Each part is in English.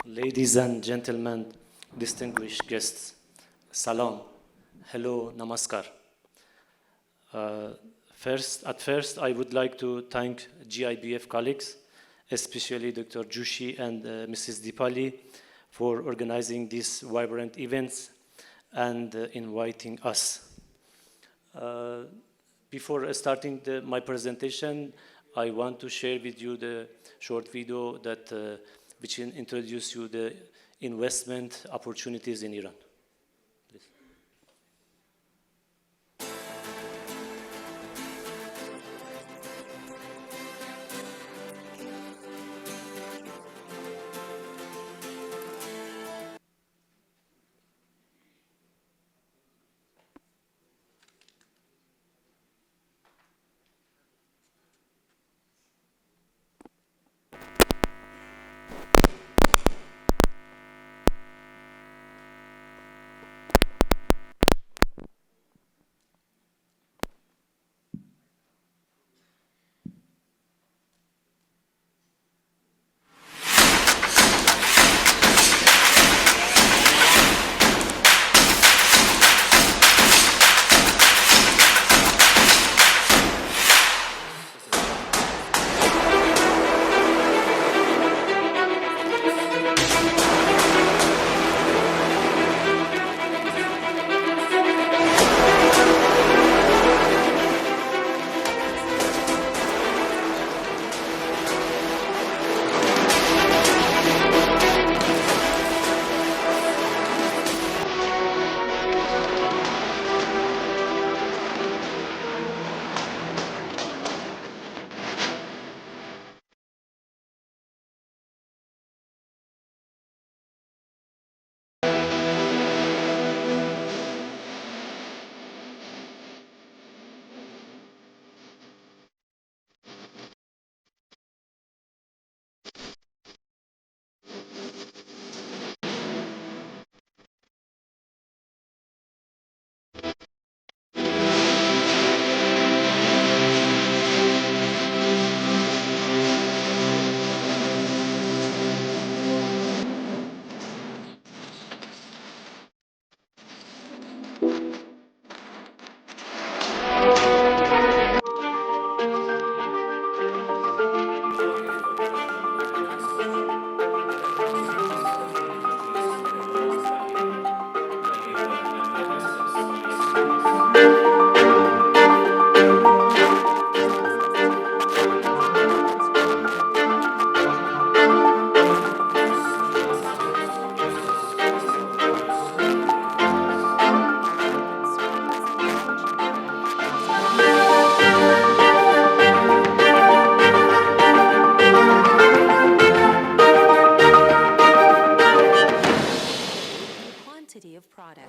Ladies and gentlemen, distinguished guests, salam, hello, namaskar. At first, I would like to thank GIBF colleagues, especially Dr. Joshi and Mrs. Dipali, for organizing these vibrant events and inviting us. Before starting my presentation, I want to share with you the short video that which introduces you the investment opportunities in Iran. Please. Of products.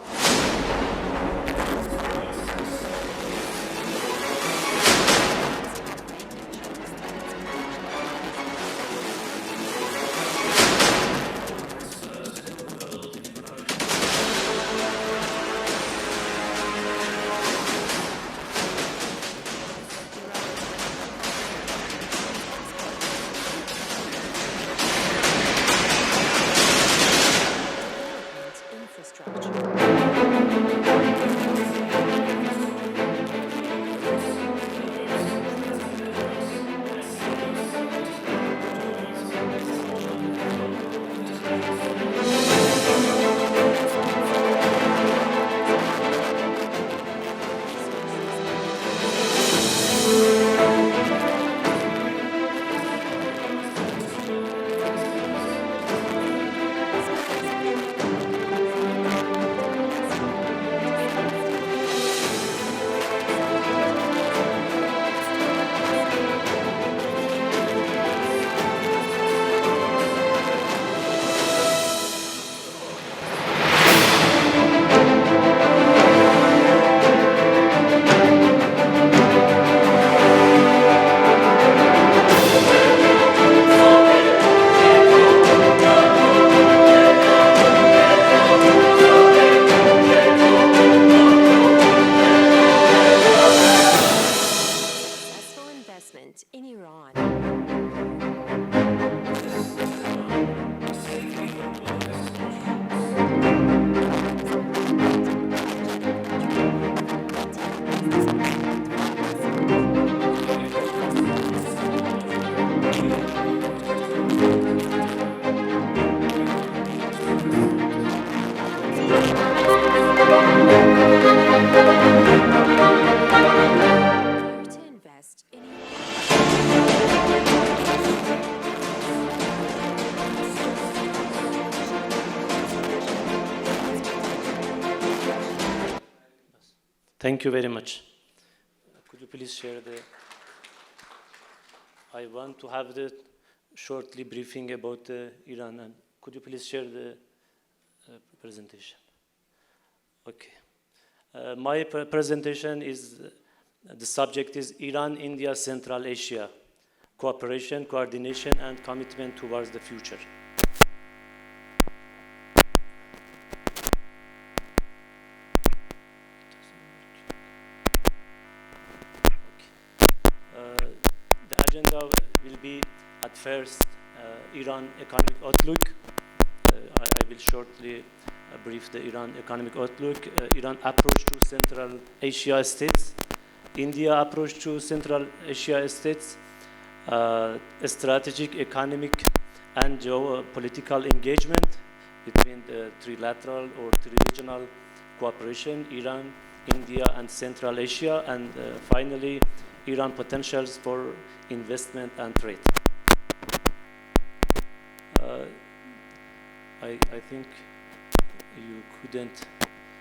In Iran. Thank you very much. Could you please share the... I want to have the shortly briefing about Iran. And could you please share the presentation? Okay. My presentation is, the subject is Iran-India Central Asia, cooperation, coordination, and commitment towards the future. The agenda will be at first Iran economic outlook. I will shortly brief the Iran economic outlook, Iran approach to Central Asia states, India approach to Central Asia states, strategic economic and geopolitical engagement between the trilateral or tri-regional cooperation, Iran, India, and Central Asia, and finally, Iran potentials for investment and trade. I think you couldn't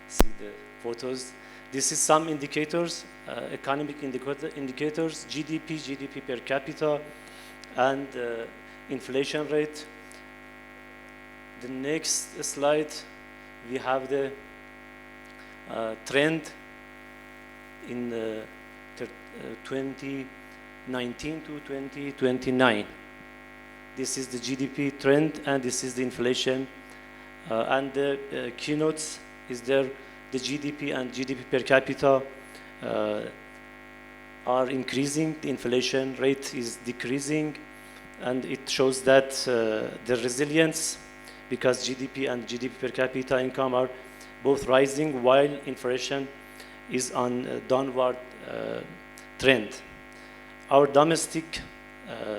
see the photos. This is some indicators, economic indicators, GDP per capita, and inflation rate. The next slide, we have the trend in 2019 to 2029. This is the GDP trend, and this is the inflation. And the keynotes is there. The GDP and GDP per capita are increasing. The inflation rate is decreasing, and it shows that the resilience, because GDP and GDP per capita income are both rising while inflation is on a downward trend. Our domestic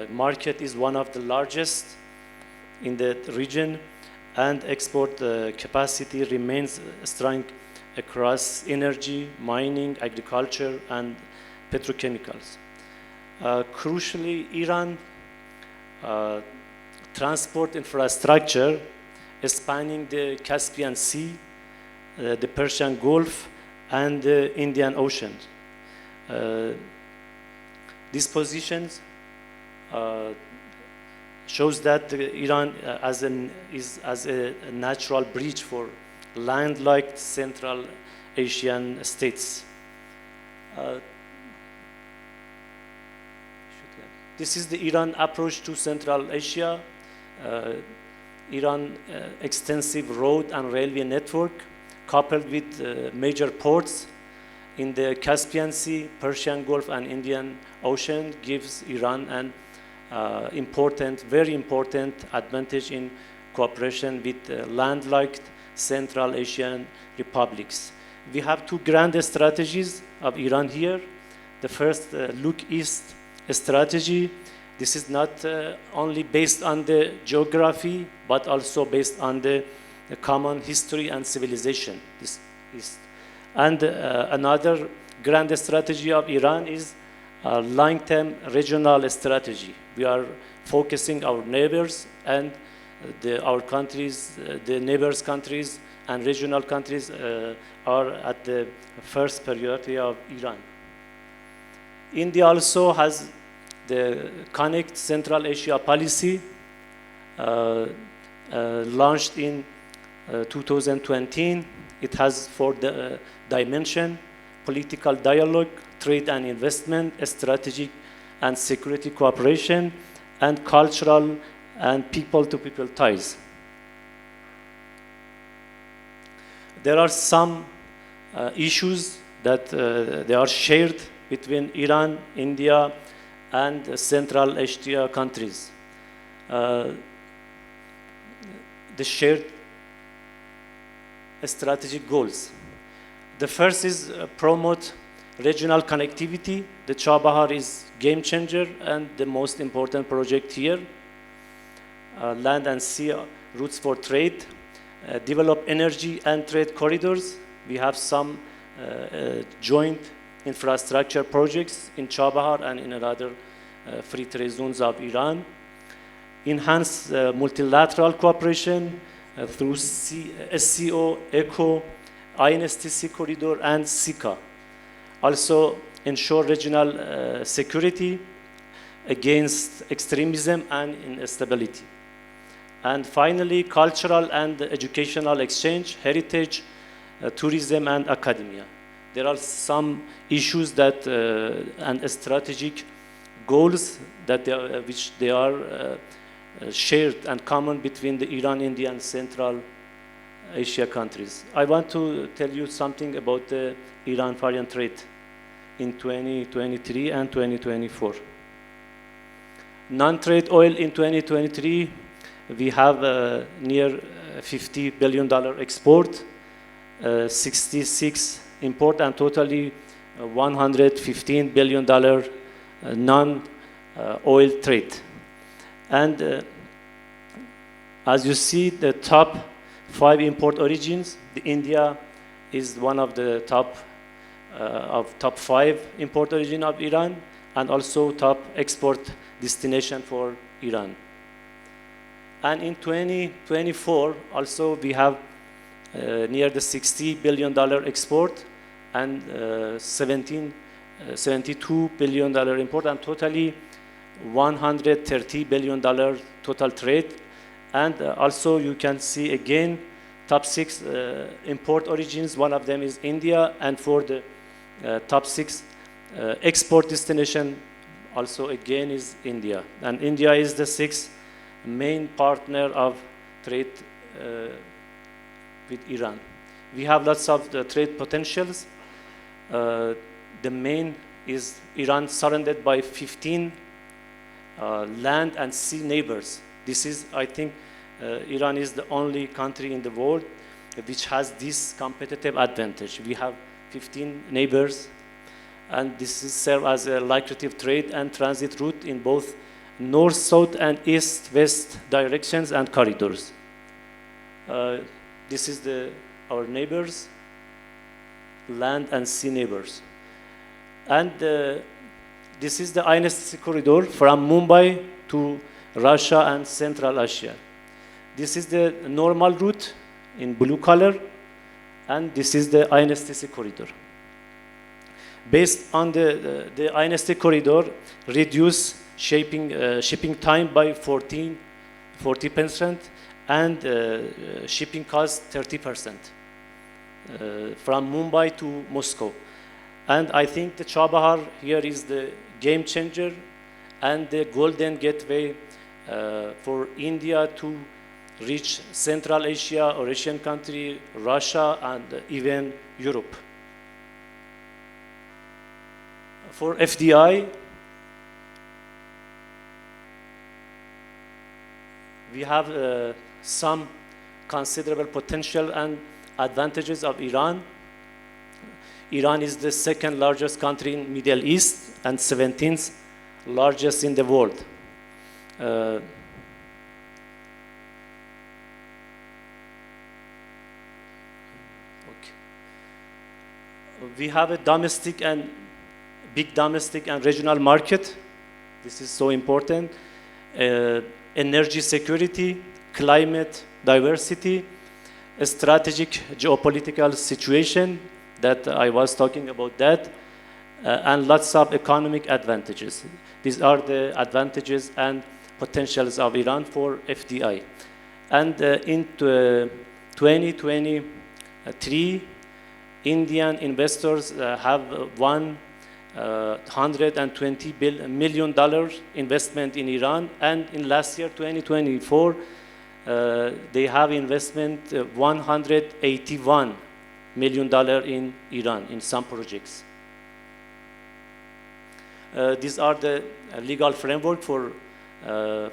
market is one of the largest in the region, and export capacity remains strong across energy, mining, agriculture, and petrochemicals. Crucially, Iran transport infrastructure spanning the Caspian Sea, the Persian Gulf, and the Indian Ocean. These positions shows that Iran is a natural bridge for landlocked Central Asian states. This is the Iran approach to Central Asia. Iran extensive road and railway network, coupled with major ports in the Caspian Sea, Persian Gulf, and Indian Ocean, gives Iran an very important advantage in cooperation with landlocked Central Asian republics. We have two grand strategies of Iran here. The first, look east strategy. This is not only based on the geography, but also based on the common history and civilization. This is, and another grand strategy of Iran is long-term regional strategy. We are focusing our neighbors and our countries, the neighbors countries and regional countries are at the first priority of Iran. India also has the Connect Central Asia policy launched in 2020. It has four dimensions: political dialogue, trade and investment, strategic and security cooperation, and cultural and people-to-people ties. There are some issues that they are shared between Iran, India, and Central Asia countries. The shared strategic goals. The first is promote regional connectivity. The Chabahar is game changer and the most important project here. Land and sea routes for trade. Develop energy and trade corridors. We have some joint infrastructure projects in Chabahar and in other free trade zones of Iran. Enhance multilateral cooperation through SCO, ECO, INSTC corridor, and SICA. Also ensure regional security against extremism and instability. And finally, cultural and educational exchange, heritage, tourism, and academia. There are some issues that and strategic goals that which they are shared and common between the Iran, India, and Central Asia countries. I want to tell you something about the Iran-foreign trade in 2023 and 2024. Non-trade oil in 2023, we have near $50 billion export, 66 import, and totally $115 billion non-oil trade. And as you see, the top 5 import origins, India is one of the top 5 import origin of Iran, and also top export destination for Iran. And in 2024, also we have near the $60 billion export and $72 billion import, and totally $130 billion total trade. And also you can see again top 6 import origins. One of them is India, and for the top 6 export destination also again is India. And India is the 6th main partner of trade with Iran. We have lots of trade potentials. The main is Iran surrounded by 15 land and sea neighbors. This is, I think, Iran is the only country in the world which has this competitive advantage. We have 15 neighbors, and this is serve as a lucrative trade and transit route in both north-south and east-west directions and corridors. This is our neighbors, land and sea neighbors. And this is the 𝐈𝐧𝐝 corridor from Mumbai to Russia and Central Asia. This is the normal route in blue color, and this is the 𝐈𝐧𝐝 corridor. Based on the 𝐈𝐧𝐝 corridor, reduce shipping time by 40%, and shipping cost 30% from Mumbai to Moscow. And I think the Chabahar here is the game changer and the golden gateway for India to reach Central Asia or Asian country, Russia, and even Europe. For FDI, we have some considerable potential and advantages of Iran. Iran is the 2nd largest country in Middle East and 17th largest in the world. We have a big domestic and regional market. This is so important. Energy security, climate diversity, a strategic geopolitical situation that I was talking about that, and lots of economic advantages. These are the advantages and potentials of Iran for FDI. And in 2023, Indian investors have $120 million investment in Iran, and in last year, 2024, they have investment $181 million in Iran in some projects. These are the legal framework for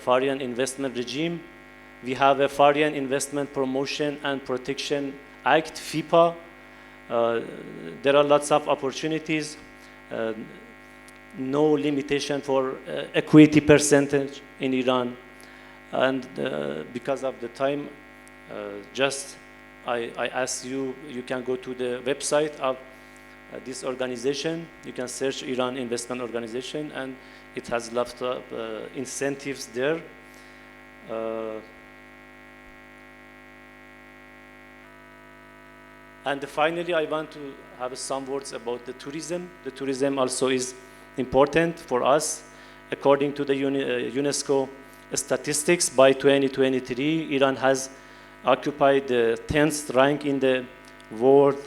foreign investment regime. We have a Foreign Investment Promotion and Protection Act, FIPA. There are lots of opportunities. No limitation for equity percentage in Iran. And because of the time, I ask you, you can go to the website of this organization. You can search Iran Investment Organization, and it has lots of incentives there. And finally, I want to have some words about the tourism. The tourism also is important for us. According to the UNESCO statistics, by 2023, Iran has occupied the 10th rank in the World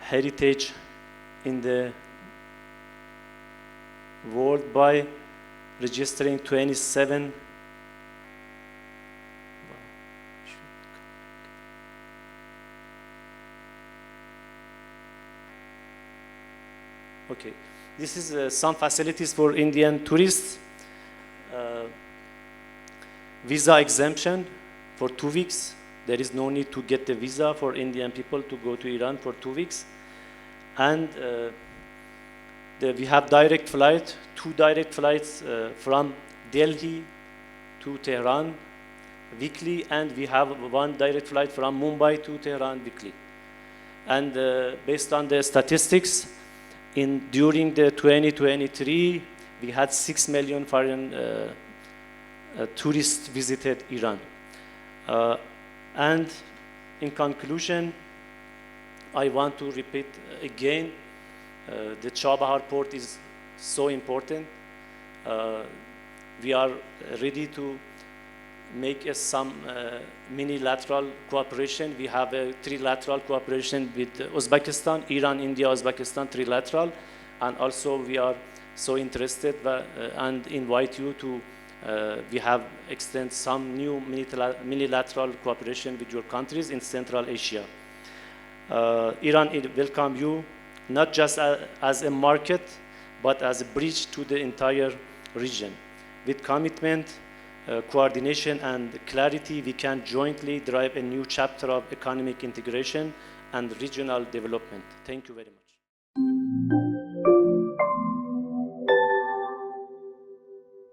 Heritage in the world by registering 27 Okay, this is some facilities for Indian tourists. Visa exemption for 2 weeks. There is no need to get the visa for Indian people to go to Iran for 2 weeks. And we have direct flight, 2 direct flights from Delhi to Tehran weekly, and we have 1 direct flight from Mumbai to Tehran weekly. And based on the statistics, during the 2023, we had 6 million foreign tourists visited Iran. And in conclusion, I want to repeat again, the Chabahar port is so important. We are ready to make some mini-lateral cooperation. We have a trilateral cooperation with Uzbekistan, Iran, India, Uzbekistan, trilateral. And also we are so interested and invite you to, we have extend some new mini-lateral cooperation with your countries in Central Asia. Iran welcome you, not just as a market, but as a bridge to the entire region. With commitment, coordination and clarity, we can jointly drive a new chapter of economic integration and regional development. Thank you very much.